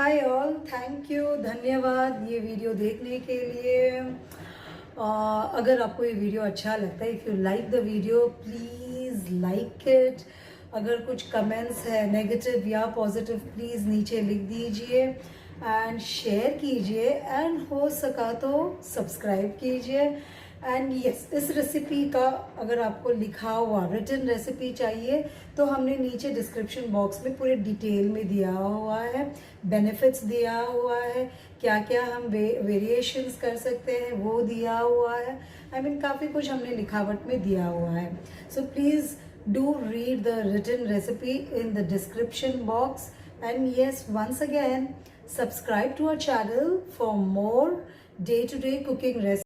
Hi all, thank you, धन्यवाद ये video देखने के लिए। अगर आपको ये वीडियो अच्छा लगता है, if you like the video please like it. अगर कुछ कमेंट्स है नेगेटिव या पॉजिटिव प्लीज़ नीचे लिख दीजिए एंड शेयर कीजिए एंड हो सका तो सब्सक्राइब कीजिए। एंड यस, इस रेसिपी का अगर आपको लिखा हुआ रिटन रेसिपी चाहिए तो हमने नीचे डिस्क्रिप्शन बॉक्स में पूरे डिटेल में दिया हुआ है, बेनिफिट्स दिया हुआ है, क्या क्या हम वेरिएशंस कर सकते हैं वो दिया हुआ है। आई मीन काफ़ी कुछ हमने लिखावट में दिया हुआ है। So please do read the written recipe in the description box. And yes, once again, subscribe to our channel for more day-to-day cooking recipes.